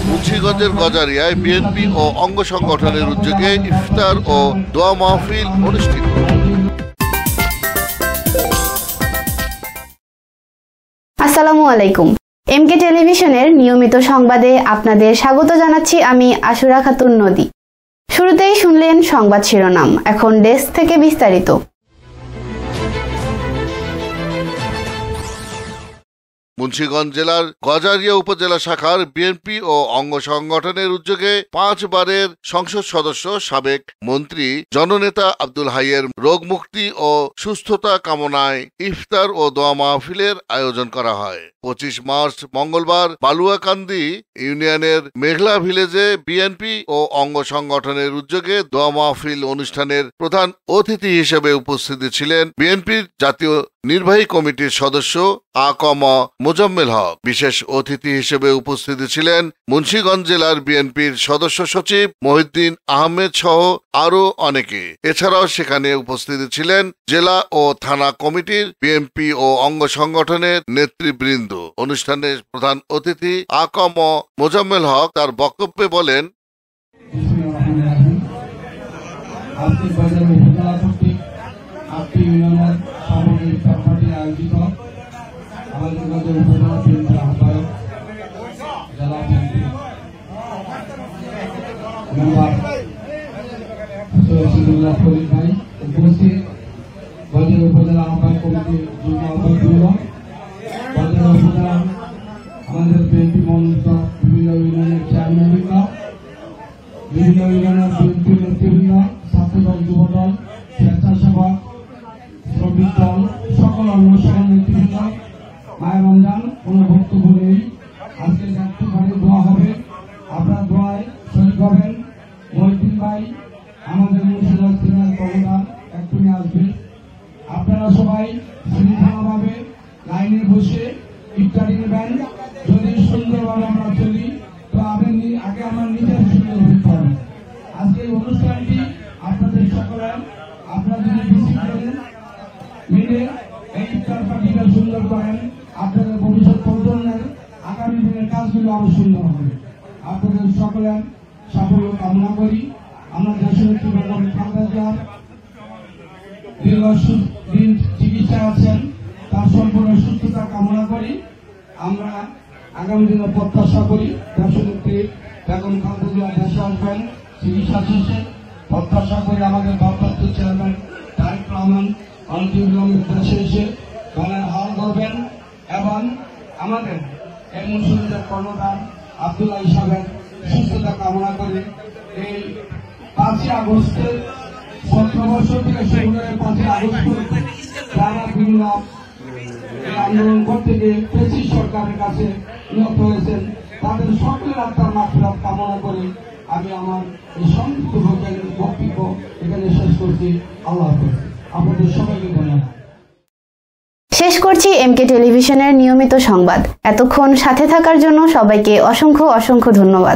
মুন্সিগঞ্জের গজারিয়ায় বিএনপি ও অঙ্গ সংগঠনের উদ্যোগে ইফতার ও দোয়া মাহফিল অনুষ্ঠিত। আসসালামু আলাইকুম। এমকে টেলিভিশনের নিয়মিত সংবাদে আপনাদের স্বাগত জানাচ্ছি আমি আশুরা খাতুন নদী। শুরুতেই শুনলেন সংবাদ শিরোনাম, এখন ডেস্ক থেকে বিস্তারিত। মুন্সিগঞ্জ জেলার গজারিয়া উপজেলা শাখার বিএনপি ও অঙ্গ সংগঠনের উদ্যোগে 5 বারের সংসদ সদস্য সাবেক মন্ত্রী জননেতা আব্দুল হাইয়ের রোগ মুক্তি ও সুস্থতা কামনায় ইফতার ও দোয়া মাহফিলের আয়োজন করা হয়। 25 মার্চ মঙ্গলবার বালুয়াকান্দি ইউনিয়নের মেঘলা ভিলেজে বিএনপি ও অঙ্গ সংগঠনের উদ্যোগে দোয়া মাহফিল অনুষ্ঠানের প্রধান অতিথি হিসেবে উপস্থিত ছিলেন বিএনপির জাতীয় নির্বাহী কমিটির সদস্য আকম মোজাম্মেল হক। বিশেষ অতিথি হিসেবে উপস্থিত ছিলেন মুন্সিগঞ্জ জেলার বিএনপির সদস্য সচিব মহিউদ্দিন আহমেদ সহ আরো অনেকে। এছাড়াও সেখানে উপস্থিত ছিলেন জেলা ও থানা কমিটির বিএনপি ও অঙ্গ সংগঠনের নেতৃবৃন্দ। অনুষ্ঠানের প্রধান অতিথি আকম মোজাম্মেল হক তার বক্তব্যে বলেন, উপজেলা আহ্বায়ক কমিটির যুগ্ম আহ্বায়ক, আমাদের বিএনপি মনোনীত বিভিন্ন ইউনিয়নের চেয়ারম্যানবৃন্দ, বিভিন্ন ইউনিয়নের বিএনপি নেতৃবৃন্দ, ছাত্রদল, যুবদল, স্বেচ্ছাসেবক, শ্রমিক দল, সকল অন্য সকল নেতৃবৃন্দ, মায়ের রমজান কোনো বক্তব্য নেই। আজকে একটুখানি দোয়া হবে, আপনার দোয়ায় শরীক হবেন। মহিউদ্দিন ভাই আমাদের মুন্সিগঞ্জ জেলার প্রধান একটু নিয়ে আসবে। আপনারা সবাই শৃঙ্খলাভাবে লাইনে বসে ইফতারি নেবেন। যদি সুন্দরভাবে আমরা চলি তো আগে আমার নিজের সুন্দর হতে হবে। আজকে অনুষ্ঠানটি আপনাদের সকলের, আপনারা যদি ডিসিপ্লিন মেনে এই ইফতার পার্টিটা সুন্দর করেন, আপনাদের ভবিষ্যৎ প্রজন্মের আগামী দিনের কাজগুলো আরো সুন্দর হবে। আপনাদের সকলের সাফল্য কামনা করি। আমরা দেশনেত্রী বেগম খালেদা জিয়ার দীর্ঘদিন চিকিৎসায় আছেন, তার সম্পূর্ণ সুস্থতা কামনা করি। আমরা আগামী দিনে প্রত্যাশা করি দেশনেত্রী বেগম খালেদা জিয়া দেশে আসবেন চিকিৎসা শেষে। প্রত্যাশা করি আমাদের ভারপ্রাপ্ত চেয়ারম্যান তারেক রহমান অনতিবিলম্বে দেশে এসে দলের হাল করবেন এবং আমাদের এই মুন্সিগঞ্জের কর্ণধার আব্দুল্লাহ সাহেবের সুস্থতা কামনা করে এই 5 আগস্টে 17 বছর থেকে শুরু করে 5 আগস্ট যারা বিভিন্ন আন্দোলন করতে গিয়ে পেশি সরকারের কাছে নিহত হয়েছেন, তাদের সকলের আত্মার মাগফিরাত কামনা করে আমি আমার এই সংক্ষিপ্ত বক্তব্য এখানে শেষ করছি। আল্লাহ হাফেজ। আপনাদের সবাইকে ধন্যবাদ। শেষ করছি এমকে টেলিভিশনের নিয়মিত সংবাদ। এতক্ষণ সাথে থাকার জন্য সবাইকে অসংখ্য ধন্যবাদ।